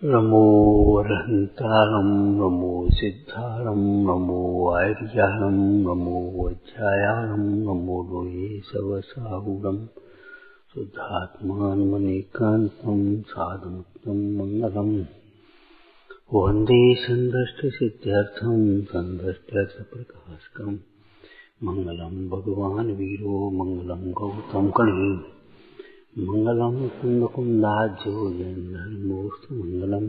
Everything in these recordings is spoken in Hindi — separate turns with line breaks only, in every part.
नमो अरहन्तारं नमो सिद्धारं नमो आर्याणं नमो वज्रायाणं नमो लोये सवसाहुरं शुद्धात्मानमनेकान्तं साधुमुक्तं मङ्गलम् वन्दे सन्दष्टसिद्ध्यर्थं सन्दष्ट्यर्थप्रकाशकम् मङ्गलं भगवान् वीरो मङ्गलं गौतमकणे मंगलम कुंदकुंदाज्यो धर्मोस्तु मंगलम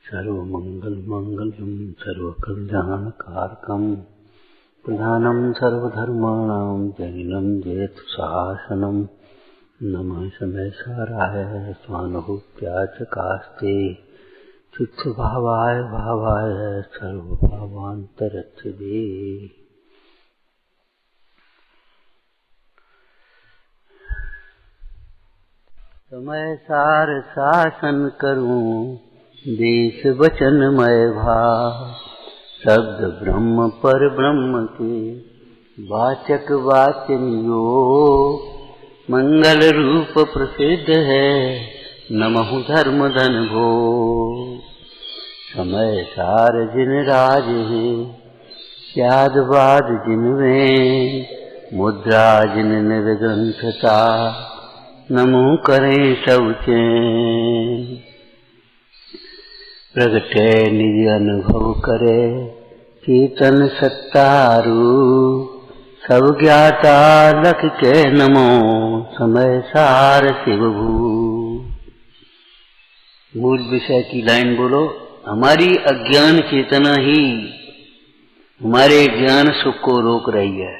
सर्वमंगल मंगलम सर्वकल्याणकारकम प्रधानम सर्वधर्माणां जैनम जयतु शासनम नमः समयसाराय स्वानुभूत्याचकास्ते चित्तभावाय भावाय सर्वभावान्तरच्छदे। समय सार शासन करूं देश वचनमय भाव शब्द ब्रह्म पर ब्रह्म के वाचक वाचनियो मंगल रूप प्रसिद्ध है नमहु धर्म धन भो। समय सार जिन राज है स्याद बाद जिनमें मुद्रा जिन निर्ग्रंथता नमो करें सब चैन प्रगटे निज अनुभव करे चेतन सत्तारू सब ज्ञाता लख के नमो समय सार शिवभू। मूल विषय की लाइन बोलो। हमारी अज्ञान चेतना ही हमारे ज्ञान सुख को रोक रही है।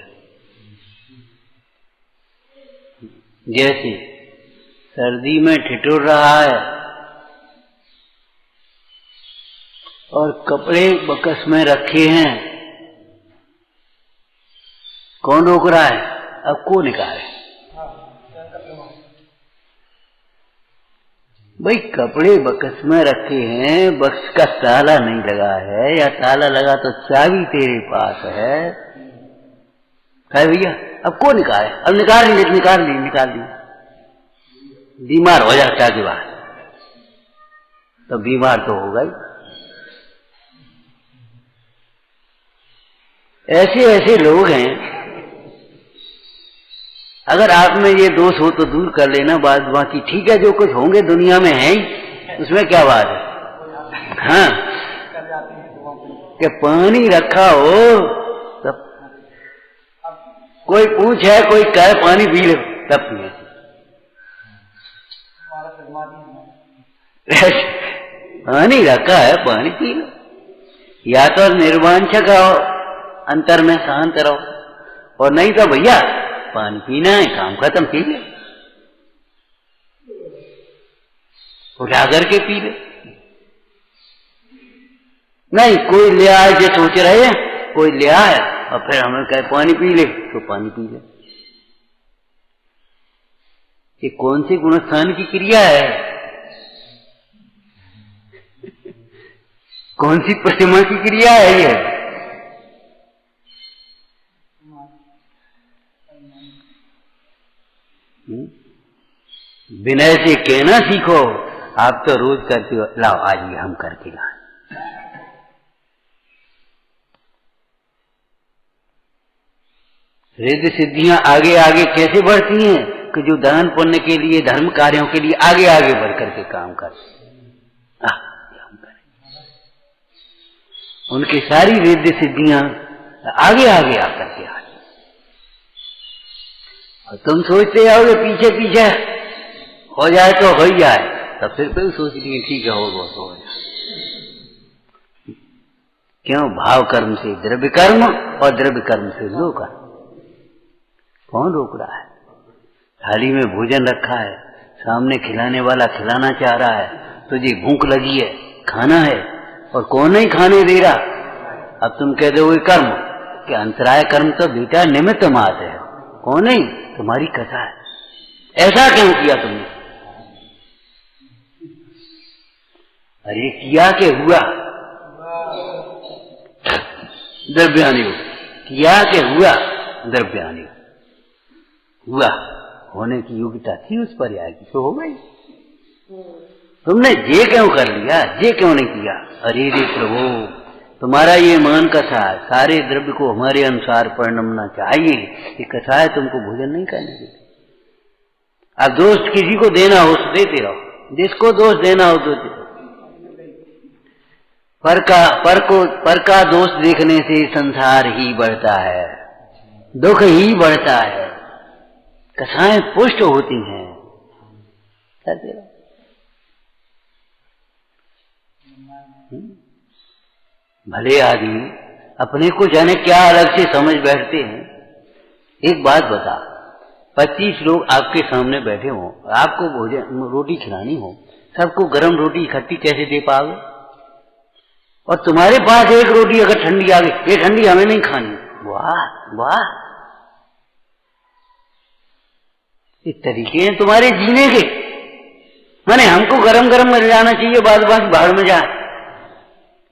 जैसे सर्दी में ठिठुर रहा है और कपड़े बकस में रखे हैं, कौन रोक रहा है? अब को निकाले भाई। कपड़े बकस में रखे हैं, बक्स का ताला नहीं लगा है या ताला लगा तो चाबी तेरे पास है भैया। अब को निकाले? अब निकाल ली। बीमार हो जाता के बाद तो बीमार तो होगा ही। ऐसे लोग हैं। अगर आप में ये दोष हो तो दूर कर लेना, बाद बाकी ठीक है। जो कुछ होंगे दुनिया में है ही, उसमें क्या बात है। हाँ, कि पानी रखा हो तब कोई पूछे, कोई कहे पानी पी लो, तब पिए। पानी रखा है, पानी पी लो। या तो निर्वांछक हो, अंतर में शांत रहो, और नहीं तो भैया पानी पीना है, काम खत्म, पी ले, उठा करके पी ले। नहीं कोई ले आए जो सोच रहे हैं, कोई ले आए और फिर हमें कहे पानी पी ले, तो पानी पी ले। ये कौन सी गुणस्थान की क्रिया है? कौन सी प्रतिमा की क्रिया है ये? विनय से कहना सीखो। आप तो रोज करते हो, लाओ आज ये हम करके लाए। रिद्धि सिद्धियां आगे आगे कैसे बढ़ती हैं कि जो दान पुण्य के लिए, धर्म कार्यों के लिए आगे आगे बढ़ करके काम करते। उनकी सारी रिद्धि सिद्धियां आगे आगे आकर के आ। और तुम सोचते आओगे पीछे पीछे हो जाए तो हो ही जाए, तब फिर कोई सोच लिए ठीक है हो जाए। क्यों? भाव कर्म से द्रव्य कर्म और द्रव्य कर्म से लोक कर्म। कौन रोक रहा है? थाली में भोजन रखा है, सामने खिलाने वाला खिलाना चाह रहा है, तुझे भूख लगी है, खाना है, और कौन नहीं खाने दे रहा। अब तुम कह दो कर्म कि अंतराय कर्म तो बेटा निमित्त मात्र है, कौन नहीं, तुम्हारी कथा है। ऐसा क्यों किया तुमने? अरे किया के हुआ, द्रव्यानि किया के हुआ, द्रव्यानि हुआ। होने की योग्यता थी उस पर, आएगी तो हो गई। तुमने ये क्यों कर लिया, ये क्यों नहीं किया? अरे रे प्रभु, तुम्हारा ये मान कसा है, सारे द्रव्य को हमारे अनुसार परिणमना चाहिए, ये कसा है तुमको भोजन नहीं करने देते। अब दोष किसी को देना हो तो देते रहो, जिसको दोष देना हो तो देते रहो। पर का दोष देखने से संसार ही बढ़ता है, दुख ही बढ़ता है, कसाएं पुष्ट होती हैं। भले आदमी अपने को जाने क्या अलग से समझ बैठते हैं। एक बात बता, 25 लोग आपके सामने बैठे हों, आपको भोजन रोटी खिलानी हो, सबको गरम रोटी इकट्ठी कैसे दे पाओगे? और तुम्हारे पास एक रोटी अगर ठंडी आ गई, ये ठंडी हमें नहीं खानी, वाह वाह, इस तरीके हैं तुम्हारे जीने के। माने हमको गरम गरम मिल जाना चाहिए, बाद बाकी बाहर में जाए,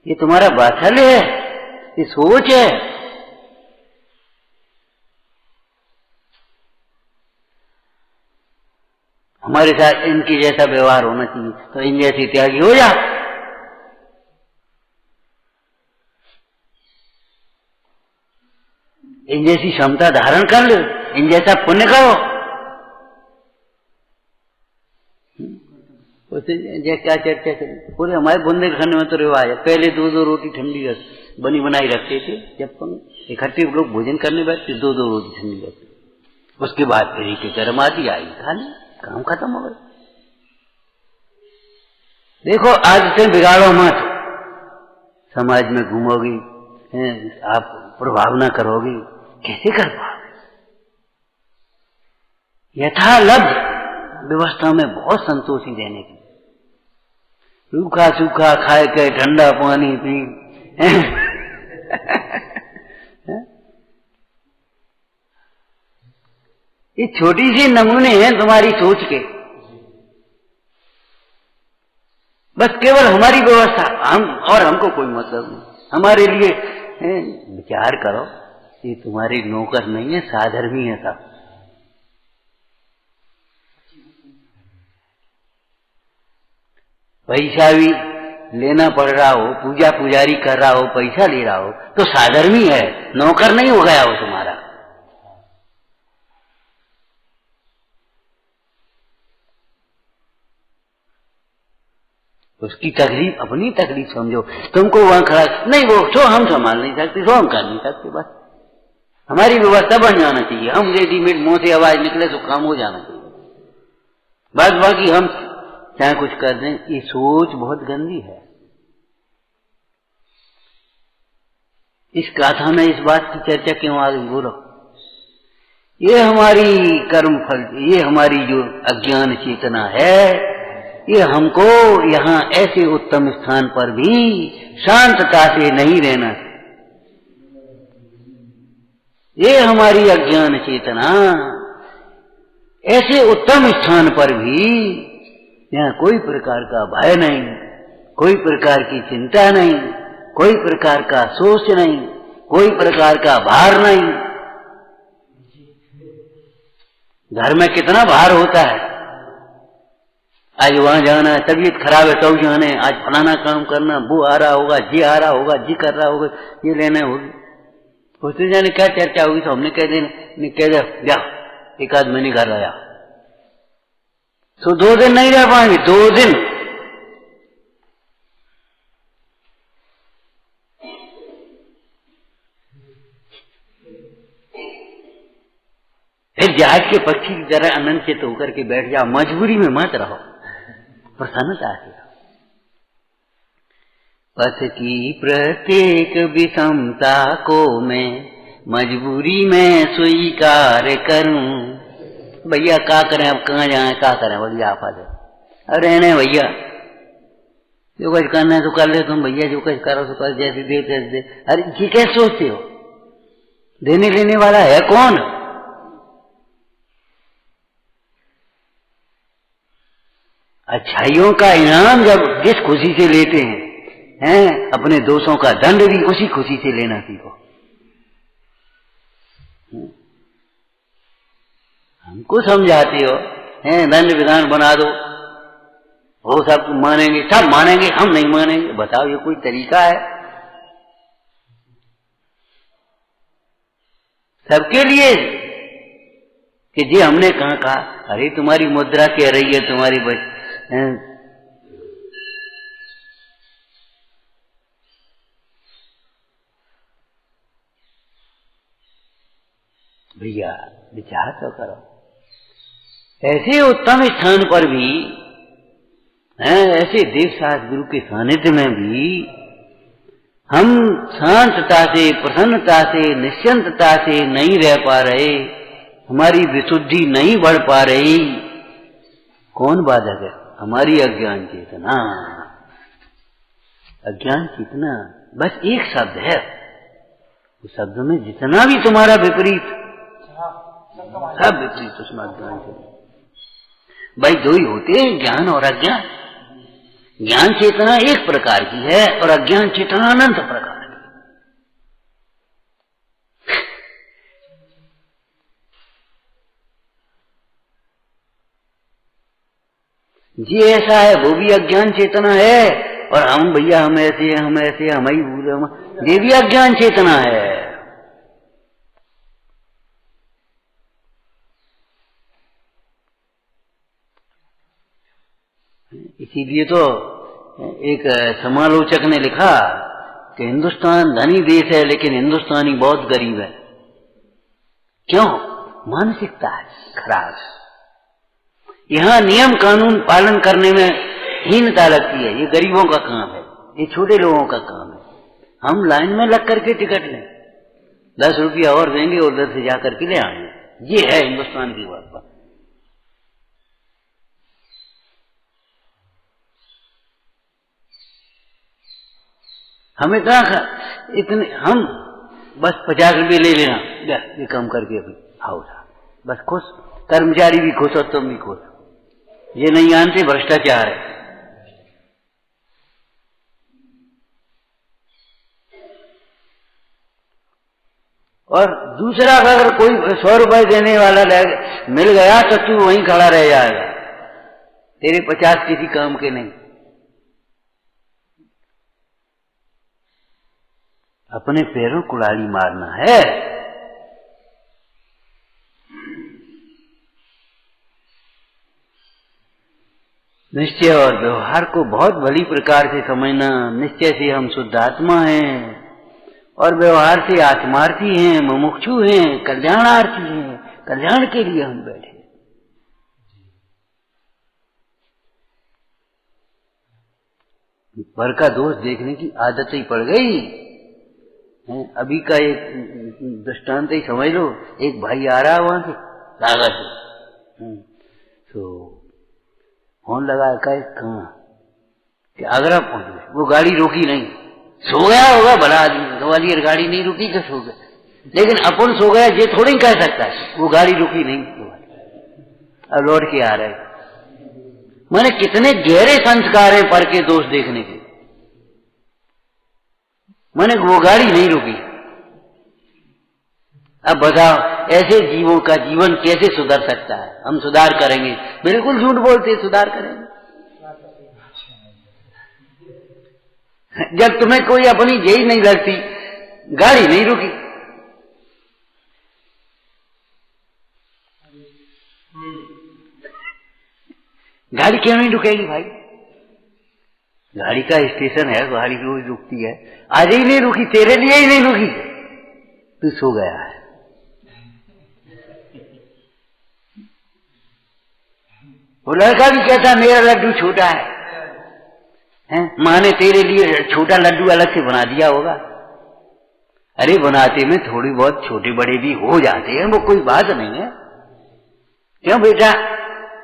ये तुम्हारा वात्सल्य है, ये सोच है। हमारे साथ इनके जैसा व्यवहार होना चाहिए तो इन जैसी त्यागी हो जा। इन जैसी क्षमता धारण कर लो, इन जैसा पुण्य करो। क्या चर्चा करें, पूरे हमारे बुंदेलखंड में तो रिवाज है, पहले 2-2 रोटी ठंडी बनी बनाई रखते थे, जब इकट्ठे लोग भोजन करने बैठते 2-2 रोटी ठंडी रखते, उसके बाद फिर एक गर्म आती आई, खा ली, काम खत्म हो गया। देखो आज से बिगाड़ो मत, समाज में घूमोगी, आप प्रभाव न करोगी, कैसे कर पाओगे? यथालब्ध व्यवस्था में बहुत संतोषी रहने की, सूखा सूखा खाए के ठंडा पानी पी, ये छोटी सी नमूने हैं तुम्हारी सोच के, बस केवल हमारी व्यवस्था, हम और हमको कोई मतलब नहीं, हमारे लिए विचार करो, ये तुम्हारी नौकर नहीं है, साधर्मी है सब। पैसा भी लेना पड़ रहा हो, पूजा पुजारी कर रहा हो, पैसा ले रहा हो तो साधर्मी है, नौकर नहीं हो गया हो तुम्हारा। उसकी तकलीफ अपनी तकलीफ समझो, तुमको वहां खड़ा नहीं, वो तो हम संभाल नहीं सकते, तो हम कर नहीं सकते, बस हमारी व्यवस्था बन जाना चाहिए, हम रेडीमेड मुंह से आवाज निकले तो काम हो जाना चाहिए, बस बाकी हम चाहे कुछ कर दें। ये सोच बहुत गंदी है। इस गाथा में इस बात की चर्चा क्यों आ गई बोलो? ये हमारी कर्म फल, ये हमारी जो अज्ञान चेतना है, ये हमको यहाँ ऐसे उत्तम स्थान पर भी शांतता से नहीं रहना। ये हमारी अज्ञान चेतना ऐसे उत्तम स्थान पर भी यहाँ कोई प्रकार का भय नहीं, कोई प्रकार की चिंता नहीं, कोई प्रकार का सोच नहीं, कोई प्रकार का भार नहीं। घर में कितना भार होता है, आज वहां जाना है, तबीयत खराब है तो जाने, आज फलाना काम करना, वो आ रहा होगा, जी आ रहा होगा, जी कर रहा होगा, ये लेना होगी, उससे जाने क्या चर्चा होगी, तो हमने कह देना, कह दिया जा एक आध महीने घर आया, तो 2 दिन नहीं रह पाएंगे, 2 दिन। फिर जहाज के पक्षी की तरह अनंत होकर के बैठ जाओ, मजबूरी में मत रहो, प्रसन्नता से। पथ की प्रत्येक विषमता को मैं मजबूरी में स्वीकार करूं। भैया क्या करें, अब कहाँ जाए, क्या करें, बोलिए आप आ जाए, अरे रहने भैया, जो कुछ करना है तो कर ले तुम भैया, जो कुछ करो तो कर, जैसे दे तैसे दे। अरे ये कैसे सोचते हो, देने लेने वाला है कौन? अच्छाइयों का इनाम जब जिस खुशी से लेते हैं, अपने दोषों का दंड भी उसी खुशी से लेना सीखो। हमको समझाते हो, दंड विधान बना दो, वो सब मानेंगे, सब मानेंगे, हम नहीं मानेंगे। बताओ ये कोई तरीका है? सबके लिए कि जी हमने कहाँ कहा, अरे तुम्हारी मुद्रा कह रही है, तुम्हारी भैया विचार तो करो। ऐसे उत्तम स्थान पर भी, ऐसे देवशास्त्र गुरु के सानिध्य में भी हम शांतता से, प्रसन्नता से, निश्चिंतता से नहीं रह पा रहे, हमारी विशुद्धि नहीं बढ़ पा रही। कौन बाधक है? हमारी अज्ञान चेतना। अज्ञान चेतना बस एक शब्द है, उस शब्द में जितना भी तुम्हारा विपरीत, सब विपरीत उसमें अज्ञान चेतना। भाई दो ही होते हैं, ज्ञान और अज्ञान। ज्ञान चेतना एक प्रकार की है और अज्ञान चेतना अनंत प्रकार की। जी ऐसा है, वो भी अज्ञान चेतना है, और हम भैया हम ऐसे हैं, हम ऐसे, हम ही भूले, ये भी अज्ञान चेतना है। इसीलिए तो एक समालोचक ने लिखा कि हिंदुस्तान धनी देश है लेकिन हिंदुस्तानी बहुत गरीब है। क्यों? मानसिकता है खराब। यहाँ नियम कानून पालन करने में हीनता लगती है। ये गरीबों का काम है, ये छोटे लोगों का काम है। हम लाइन में लग करके टिकट लें, 10 रुपया और देंगे और उधर से जाकर के ले आएंगे। ये है हिंदुस्तान की बात। हमें इतने, हम बस 50 रुपये ले लेना, ये कम करके अभी आओ बस खुश, कर्मचारी भी खुश और तुम भी खुश। ये नहीं जानते भ्रष्टाचार है। और दूसरा अगर कोई 100 रुपए देने वाला मिल गया तो तू वहीं खड़ा रह जाएगा, तेरे 50 किसी काम के नहीं। अपने पैरों कुल्हाड़ी मारना है। निश्चय और व्यवहार को बहुत भली प्रकार से समझना। निश्चय से हम शुद्ध आत्मा हैं और व्यवहार से आत्मार्थी हैं, मुमुक्षु हैं, कल्याणार्थी हैं। कल्याण के लिए हम बैठे। पर का दोष देखने की आदत ही पड़ गई। अभी का एक दृष्टांत ही समझ लो। एक भाई आ रहा वहां से सागर से, तो फोन लगाया, कहाँ कि आगरा पहुंच गए। वो गाड़ी रोकी नहीं, सो गया होगा भला आदमी, ग्वालियर गाड़ी नहीं रुकी तो सो गया। लेकिन अपन सो गया ये थोड़ी कह सकता है, वो गाड़ी रुकी नहीं, अब लौट के आ रहे। मैंने कितने गहरे संस्कार है पर के दोष देखने के। मैंने वो गाड़ी नहीं रुकी। अब बताओ ऐसे जीवों का जीवन कैसे सुधर सकता है? हम सुधार करेंगे? बिल्कुल झूठ बोलते, सुधार करेंगे। जब तुम्हें कोई अपनी यही नहीं लगती, गाड़ी नहीं रुकी। गाड़ी क्यों नहीं रुकेगी भाई? गाड़ी का स्टेशन है, गाड़ी रोज रुकती है। आज ही नहीं रुकी, तेरे लिए ही नहीं रुकी, तू सो गया है। वो लड़का भी कहता मेरा लड्डू छोटा है, माँ ने तेरे लिए छोटा लड्डू अलग से बना दिया होगा। अरे बनाते में थोड़ी बहुत छोटे बड़े भी हो जाते हैं, वो कोई बात नहीं है। क्यों बेटा,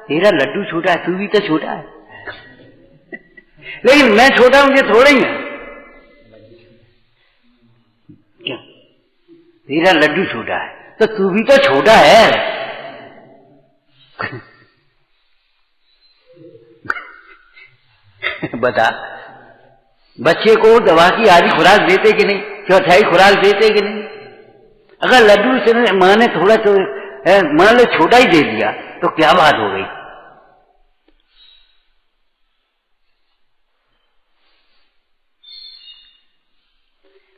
तेरा लड्डू छोटा है, तू भी तो छोटा है। लेकिन मैं छोटा हूं, ये थोड़ा ही है। क्या? तेरा लड्डू छोटा है तो तू भी तो छोटा है। बता, बच्चे को दवा की आधी खुराक देते कि नहीं, चौथाई खुराक देते कि नहीं? अगर लड्डू से माँ ने थोड़ा तो मान लो छोटा ही दे दिया तो क्या बात हो गई?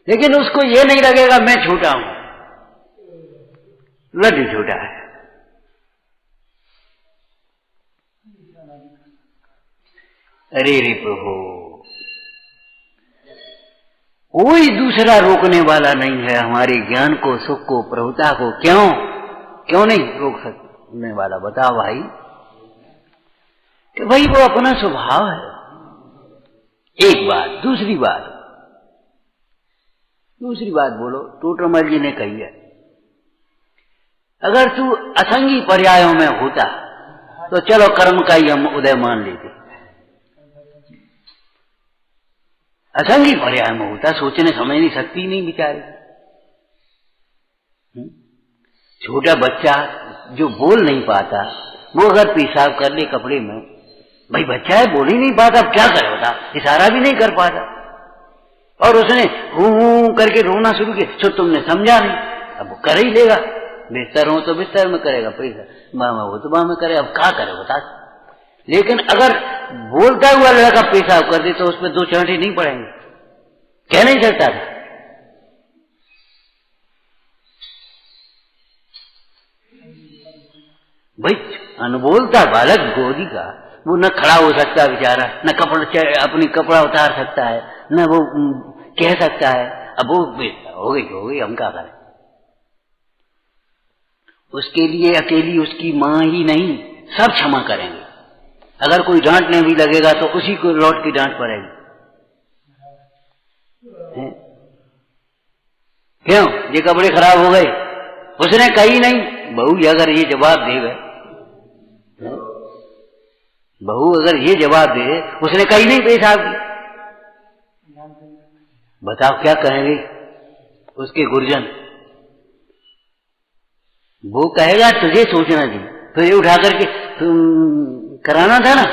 लेकिन उसको ये नहीं लगेगा मैं छोटा हूं, लड्डू छोटा है। अरे रे प्रभु, कोई दूसरा रोकने वाला नहीं है हमारे ज्ञान को, सुख को, प्रभुता को। क्यों नहीं रोक सकने वाला? बताओ भाई। कि भाई वो अपना स्वभाव है। एक बात। दूसरी बात बोलो, टोटरमल जी ने कही है, अगर तू असंगी पर्यायों में होता तो चलो कर्म का ही हम उदय मान लेते। असंगी पर्याय में होता, सोचने समझने शक्ति नहीं बेचारे। छोटा बच्चा जो बोल नहीं पाता, वो अगर पेशाब कर ले कपड़े में, भाई बच्चा है, बोल ही नहीं पाता, अब क्या करे बता, इशारा भी नहीं कर पाता, और उसने हूं करके रोना शुरू किया, तो तुमने समझा नहीं, अब वो कर ही लेगा। बिस्तर हो तो बिस्तर में करेगा, पैसा मामा हो तो मामा में करेगा, अब क्या करे बता। लेकिन अगर बोलता हुआ लड़का पेशाब कर दे तो उस पर दो चांटे नहीं पड़ेंगे, कह नहीं सकता था। भाई अनबोलता बालक गोदी का, वो न खड़ा हो सकता बेचारा, न अपनी कपड़ा उतार सकता है, न वो कह सकता है। अब वो हो गई, हम क्या करें? उसके लिए अकेली उसकी मां ही नहीं, सब क्षमा करेंगे। अगर कोई डांटने भी लगेगा तो उसी को लौट की डांट पड़ेगी। क्यों? ये कपड़े खराब हो गए, उसने कही नहीं। बहू अगर ये जवाब देवे, बहू अगर ये जवाब दे, उसने कही नहीं पेशाब की, बताओ क्या कहेंगे उसके गुरजन? वो कहेगा तुझे सोचना थी, तुझे उठा करके कराना था ना,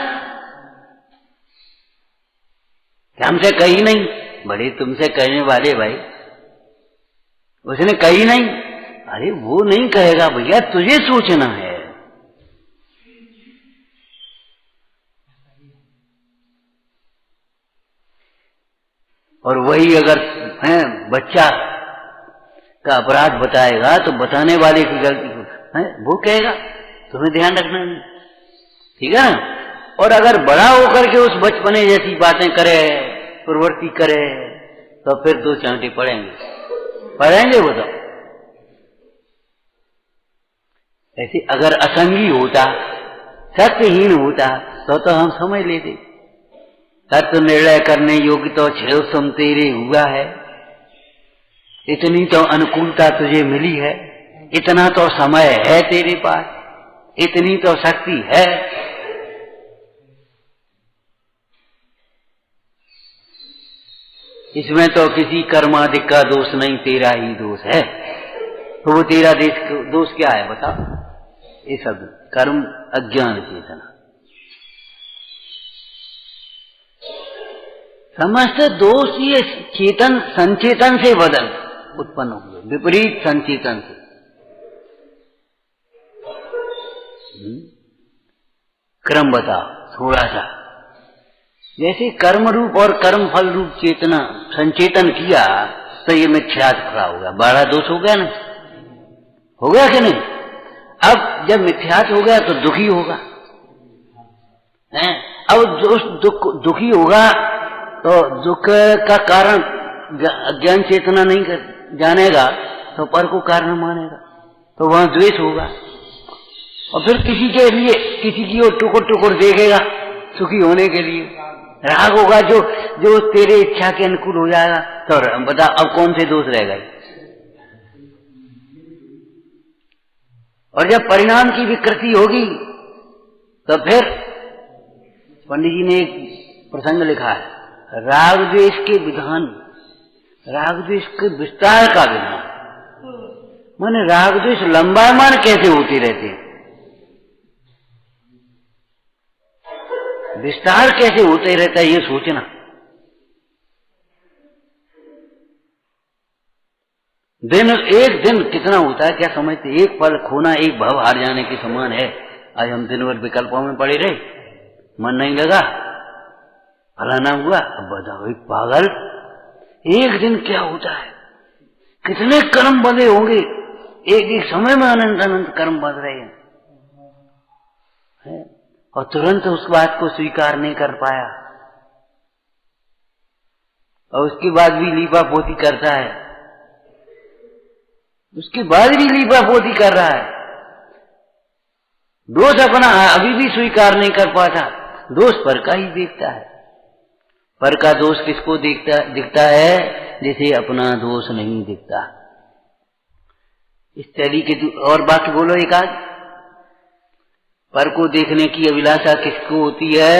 हमसे कही नहीं। बड़े तुमसे कहने वाले भाई, उसने कही नहीं। अरे वो नहीं कहेगा भैया, तुझे सोचना है। और वही अगर है बच्चा का अपराध बताएगा तो बताने वाले की गलती है, वो कहेगा तुम्हें ध्यान रखना नहीं, ठीक है ना? और अगर बड़ा होकर के उस बचपने जैसी बातें करे, प्रवृत्ति करे, तो फिर दो चांटे पड़ेंगे वो तो। ऐसे अगर असंगी होता, सत्यहीन होता तो हम समझ लेते। तत्व निर्णय करने योग्य तो छेव तुम तेरे हुआ है, इतनी तो अनुकूलता तुझे मिली है, इतना तो समय है तेरे पास, इतनी तो शक्ति है। इसमें तो किसी कर्माधिक का दोष नहीं, तेरा ही दोष है। तो वो तेरा दोष क्या है बता? ये सब कर्म अज्ञान चेतना, समस्त दोष ये चेतन संचेतन से बदल उत्पन्न हुए, विपरीत संचेतन से। क्रम बताओ थोड़ा सा। जैसे कर्म रूप और कर्म फल रूप चेतना संचेतन किया तो ये मिथ्यात्व खड़ा हो गया, बड़ा दोष हो गया ना, हो गया कि नहीं? अब जब मिथ्यात्व हो गया तो दुखी होगा, अब दुखी होगा तो दुख का कारण ज्ञान चेतना नहीं जानेगा तो पर को कारण मानेगा, तो वहां द्वेष होगा। और फिर किसी के लिए किसी की ओर टुकुर देखेगा सुखी होने के लिए। राग होगा जो तेरे इच्छा के अनुकूल हो जाएगा, तो बता अब कौन से दोष रह गए? और जब परिणाम की विकृति होगी तो फिर पंडित जी ने एक प्रसंग लिखा है, राग द्वेष के विधान, राग द्वेष के विस्तार का विधान। माने राग द्वेष लंबायमान कैसे होते रहते हैं, विस्तार कैसे होते रहता है, ये सोचना। एक दिन कितना होता है क्या समझते? एक पल खोना एक भव हार जाने के समान है। आज हम दिन भर विकल्पों में पड़े रहे, मन नहीं लगा, फलाना हुआ, अब बताओ पागल, एक दिन क्या होता है, कितने कर्म बंधे होंगे, एक एक समय में अनंत अनंत कर्म बंध रहे हैं, और तुरंत उस बात को स्वीकार नहीं कर पाया, और उसके बाद भी लीपा पोती करता है, उसके बाद भी लीपा पोती कर रहा है, दोष अपना अभी भी स्वीकार नहीं कर पाता, दोष पर का ही देखता है। पर का दोष किसको दिखता है? जिसे अपना दोष नहीं दिखता। इस तरीके और बाकी बोलो एक आध। पर को देखने की अभिलाषा किसको होती है?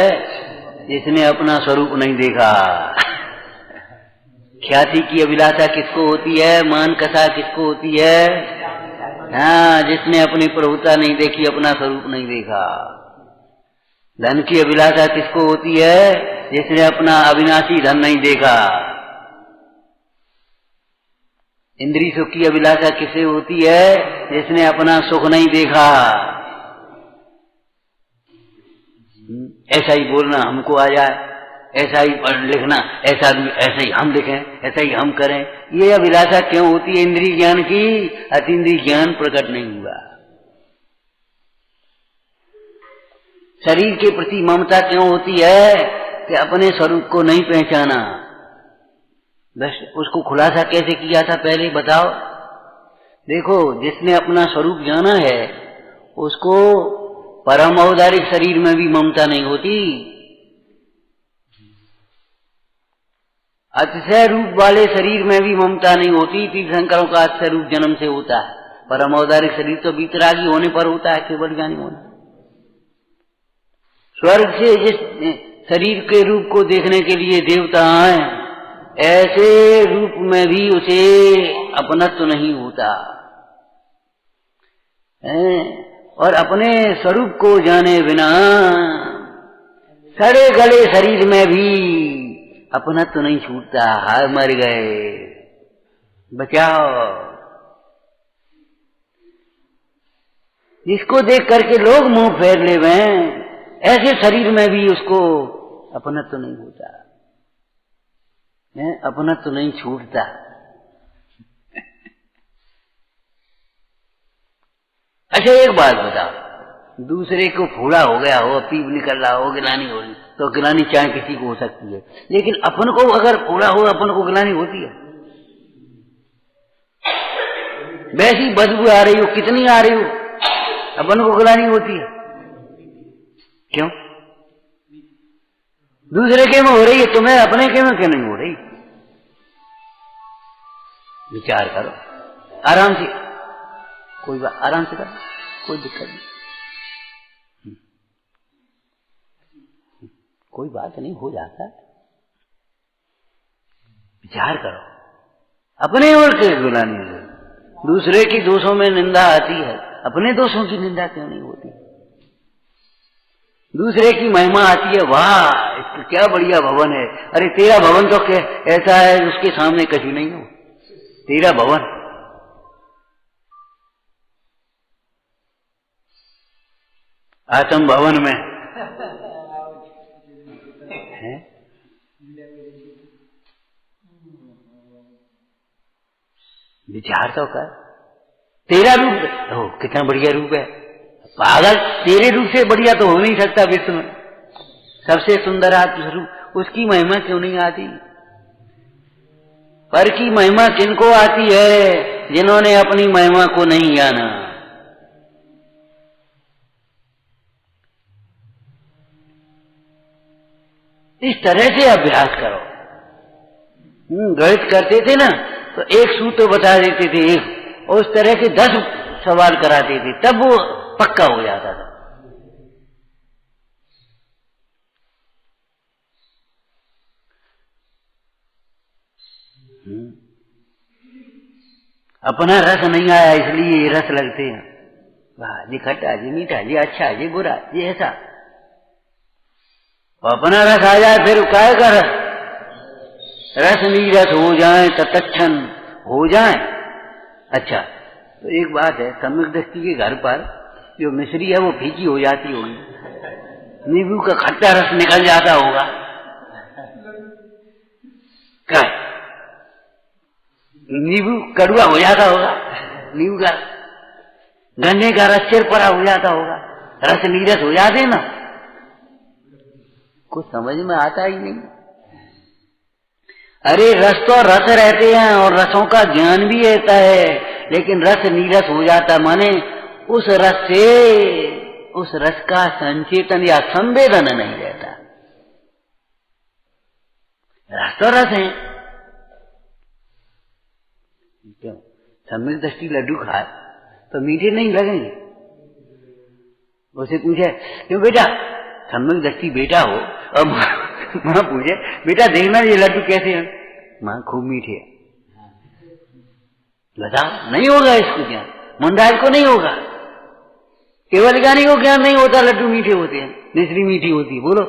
जिसने अपना स्वरूप नहीं देखा। ख्याति की अभिलाषा किसको होती है? मान कथा किसको होती है? हाँ, जिसने अपनी प्रभुता नहीं देखी, अपना स्वरूप नहीं देखा। धन की अभिलाषा किसको होती है? जिसने अपना अविनाशी धन नहीं देखा। इंद्रिय सुख की अभिलाषा किसे होती है? जिसने अपना सुख नहीं देखा। ऐसा ही बोलना हमको आ जाए, ऐसा ही पढ़ लिखना, ऐसा ही हम लिखें, ऐसा ही हम करें, ये अभिलाषा क्यों होती है इंद्रिय ज्ञान की? अतीन्द्रिय ज्ञान प्रकट नहीं हुआ। शरीर के प्रति ममता क्यों होती है? कि अपने स्वरूप को नहीं पहचाना। बस उसको खुलासा कैसे किया था पहले बताओ। देखो, जिसने अपना स्वरूप जाना है उसको परम औदारिक शरीर में भी ममता नहीं होती। अतिशय रूप वाले शरीर में भी ममता नहीं होती। तीर्थंकरों का अतिशय रूप जन्म से होता है, परम औदारिक शरीर तो बीतरागी होने पर होता है, केवल ज्ञानी होने। स्वर्ग से जिस शरीर के रूप को देखने के लिए देवता आए, ऐसे रूप में भी उसे अपनत्व नहीं होता और अपने स्वरूप को जाने बिना सड़े गले शरीर में भी अपनत्व नहीं छूटता। हाय मर गए, बचाओ। जिसको देख करके लोग मुंह फेर ले वे, ऐसे शरीर में भी उसको अपनत्व नहीं होता, अपनत्व नहीं छूटता। अच्छा एक बात बताओ, दूसरे को फूला हो गया हो, पीप निकल रहा हो, गिलानी हो रही, तो गिलानी चाहे किसी को हो सकती है, लेकिन अपन को अगर फूला हो, अपन को गिलानी होती है? वैसी बदबू आ रही हो, कितनी आ रही हो, अपन को गिलानी होती है। क्यों? दूसरे के में हो रही है, तुम्हें अपने के में क्यों नहीं हो रही? विचार करो आराम से, कोई बात, आराम से करो, कोई दिक्कत नहीं, कोई बात नहीं, हो जाता है। विचार करो, अपने ओर के गुलामी है, दूसरे की दोषों में निंदा आती है, अपने दोषों की निंदा क्यों नहीं होती? दूसरे की महिमा आती है, वाह इसका क्या बढ़िया भवन है, अरे तेरा भवन तो ऐसा है उसके सामने कहीं नहीं हो, तेरा भवन। आत्म भवन में है? विचार तो कर, तेरा रूप हो कितना बढ़िया रूप है, पागल, तेरे रूप से बढ़िया तो हो नहीं सकता विश्व में, सबसे सुंदर आत्म स्वरूप, उसकी महिमा क्यों नहीं आती? पर की महिमा किनको आती है? जिन्होंने अपनी महिमा को नहीं जाना। इस तरह से अभ्यास करो। गणित करते थे ना तो एक सूत्र बता देते थे, एक, और उस तरह के 10 सवाल कराते थे, तब वो पक्का हो जाता था। अपना रस नहीं आया इसलिए ये रस लगते हैं, वाह ये खट्टा, ये मीठा, ये अच्छा, ये बुरा, ये ऐसा। अपना रस आ जाए फिर काय का रस? रस नीरस हो जाए, तत्क्षण हो जाए। अच्छा, तो एक बात है, सम्यक दृष्टि के घर पर जो मिश्री है वो फीकी हो जाती होगी, नींबू का खट्टा रस निकल जाता होगा। क्या नींबू कड़वा हो जाता होगा, नींबू का गन्ने का रस सिर परा हो जाता होगा, रस नीरस हो जाते ना, कुछ समझ में आता ही नहीं। अरे रस तो रस रहते हैं और रसों का ज्ञान भी रहता है, लेकिन रस नीरस हो जाता माने उस रस से उस रस का संचेतन या संवेदन नहीं रहता। रस तो रस है। क्यों सम्यक दृष्टि लड्डू खाए तो मीठे नहीं लगेंगे। उसे पूछे क्यों बेटा, सम्यक दृष्टि बेटा हो और माँ पूछे बेटा देखना ये लड्डू कैसे हैं, माँ खूब मीठे है। बताओ नहीं होगा इसको ज्ञान, मंदार को नहीं होगा, केवल ज्ञानी को ज्ञान नहीं होता लड्डू मीठे होते हैं, मिश्री मीठी होती है। बोलो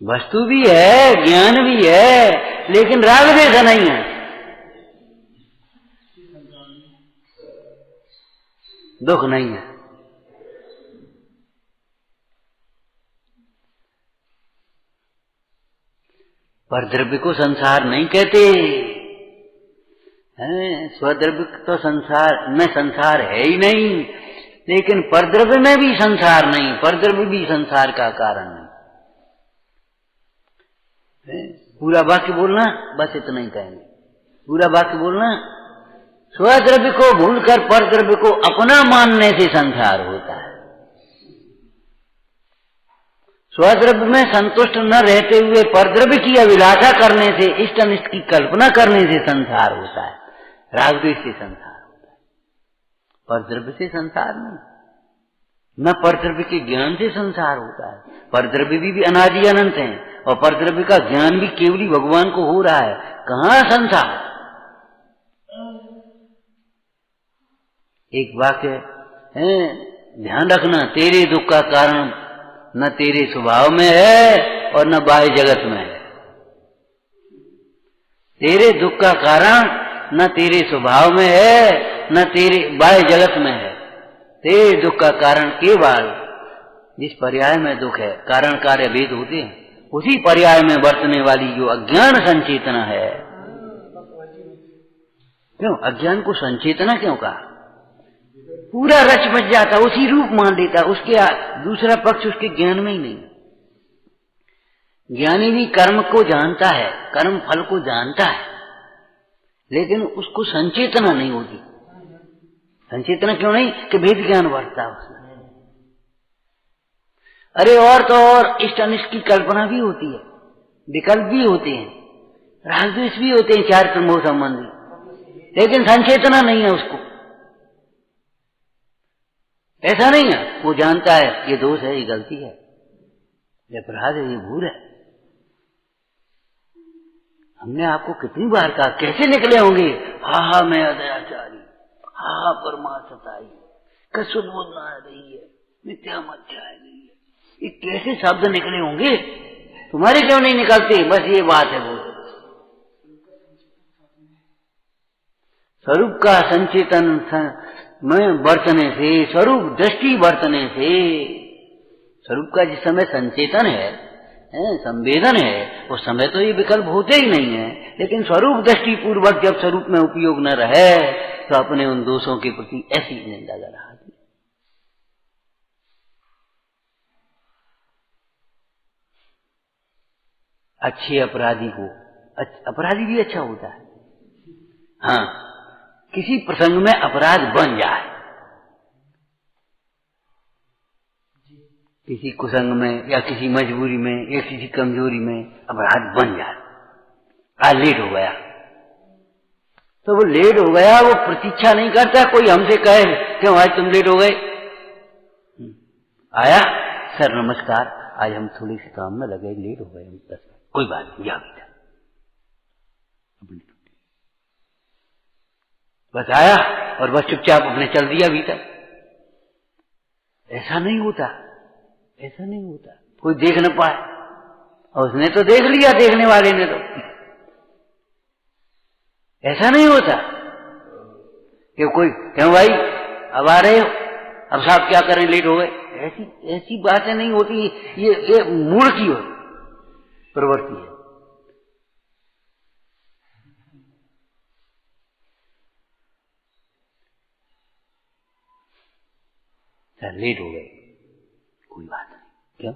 वस्तु भी है ज्ञान भी है, लेकिन राग द्वेष नहीं है, दुख नहीं है। पर द्रव्य को संसार नहीं कहते, स्वद्रव्य तो संसार में संसार है ही नहीं, लेकिन परद्रव्य में भी संसार नहीं, परद्रव्य भी संसार का कारण नहीं। पूरा वाक्य बोलना, बस इतना ही कहेंगे, पूरा वाक्य बोलना। स्वद्रव्य को भूलकर परद्रव्य को अपना मानने से संसार होता है। स्वद्रव्य में संतुष्ट न रहते हुए परद्रव्य की अभिलाषा करने से, इष्ट अनिष्ट की कल्पना करने से संसार होता है। राग द्वेष से संसार होता है, परद्रव्य से संसार नहीं। न परद्रव्य के ज्ञान से संसार होता है, परद्रव्य भी अनादि अनंत है और परद्रव्य का ज्ञान भी केवली भगवान को हो रहा है। कहाँ संसार। एक वाक्य है, ध्यान रखना, तेरे दुख का कारण न तेरे स्वभाव में है और न बाह्य जगत में है। तेरे दुख का कारण न तेरे स्वभाव में है न तेरे बाह्य जगत में है। तेरे दुख का कारण केवल जिस पर्याय में दुख है, कारण कार्य भेद होते हैं, उसी पर्याय में बरतने वाली जो अज्ञान संचेतना है। क्यों अज्ञान को संचेतना क्यों कहा? पूरा रच बच जाता, उसी रूप मान लेता, उसके दूसरा पक्ष उसके ज्ञान में ही नहीं। ज्ञानी भी कर्म को जानता है, कर्म फल को जानता है, लेकिन उसको संचेतना नहीं होती। संचेतना क्यों नहीं? कि भेद ज्ञान बढ़ता उसमें। अरे और तो और इष्ट अनिष्ट की कल्पना भी होती है, विकल्प भी होते हैं, राग द्वेष भी होते हैं, चार प्रमोह संबंधी, लेकिन संचेतना नहीं है उसको। ऐसा नहीं है, वो जानता है ये दोष है, ये गलती है, ये अपराध है, ये भूल है। हमने आपको कितनी बार कहा, कैसे निकले होंगे? हा मैं अदयाचारी, हा परमा सताई, कसुद बोलना रही है, मिथ्या मध्याय नहीं है, ये कैसे शब्द निकले होंगे? तुम्हारे क्यों नहीं निकलते? बस ये बात है। वो स्वरूप का संचेतन में बरतने से, स्वरूप दृष्टि बरतने से, स्वरूप का जिस समय संचेतन है, संवेदन है, उस समय तो ये विकल्प होते ही नहीं है, लेकिन स्वरूप दृष्टि पूर्वक जब स्वरूप में उपयोग न रहे तो अपने उन दोषों के प्रति ऐसी निंदा कर रहा है। अच्छे अपराधी को, अपराधी भी अच्छा होता है। हाँ, किसी प्रसंग में अपराध बन जाए, किसी कुसंग में या किसी मजबूरी में या किसी कमजोरी में अपराध बन जाए। आज लेट हो गया तो वो लेट हो गया, वो प्रतीक्षा नहीं करता कोई हमसे कहे क्यों आज तुम लेट हो गए। आया सर नमस्कार, आज हम थोड़ी से काम में लगे, लेट हो गए हम 10 मिनट, कोई बात नहीं, जा बेटा। बस आया और बस चुपचाप अपने चल दिया भीतर। ऐसा नहीं होता, ऐसा नहीं होता, कोई देख न पाए, और उसने तो देख लिया, देखने वाले ने तो। ऐसा नहीं होता कि कोई क्यों भाई अब आ रहे हो, अब साहब क्या करें, लेट हो गए, ऐसी बातें नहीं होती। ये मूड की हो प्रवृत्ति है। सर लेट हो गए, कोई बात नहीं।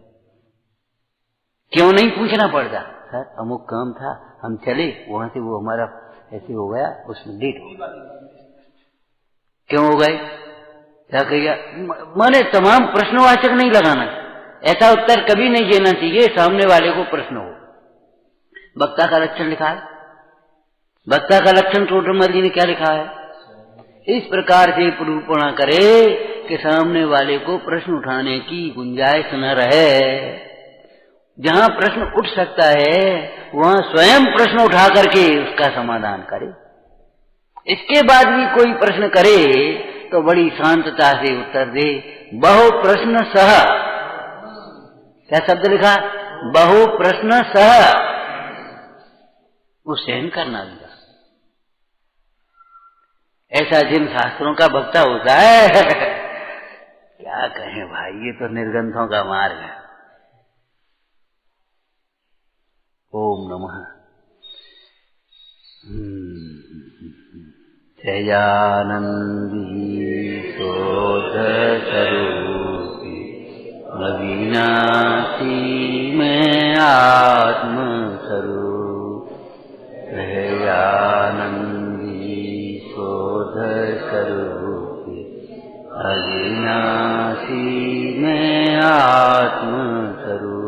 क्यों नहीं पूछना पड़ता, सर अमुक काम था, हम चले वहां से, वो हमारा ऐसे हो गया, उसमें लेट हो गया। क्यों हो गए, क्या कहिए, माने तमाम प्रश्नवाचक नहीं लगाना, ऐसा उत्तर कभी नहीं देना चाहिए सामने वाले को प्रश्न हो। वक्ता का लक्षण लिखा है, वक्ता का लक्षण टोडरमल जी ने क्या लिखा है, इस प्रकार से निरूपण करे कि सामने वाले को प्रश्न उठाने की गुंजाइश न रहे। जहां प्रश्न उठ सकता है वहां स्वयं प्रश्न उठा करके उसका समाधान करे। इसके बाद भी कोई प्रश्न करे तो बड़ी शांतता से उत्तर दे। बहु प्रश्न सह, क्या शब्द लिखा, बहु प्रश्न सह, वो सहन करना भी। ऐसा जिन शास्त्रों का वक्ता होता है क्या कहें भाई, ये तो निर्गंथों का मार्ग है। ओम नमः सहजानंदी शोध स्वरूपी अविनाशी में आत्म स्वरूप, सहजानंदी शोध स्वरूपी अविनाशी में आत्म स्वरूप।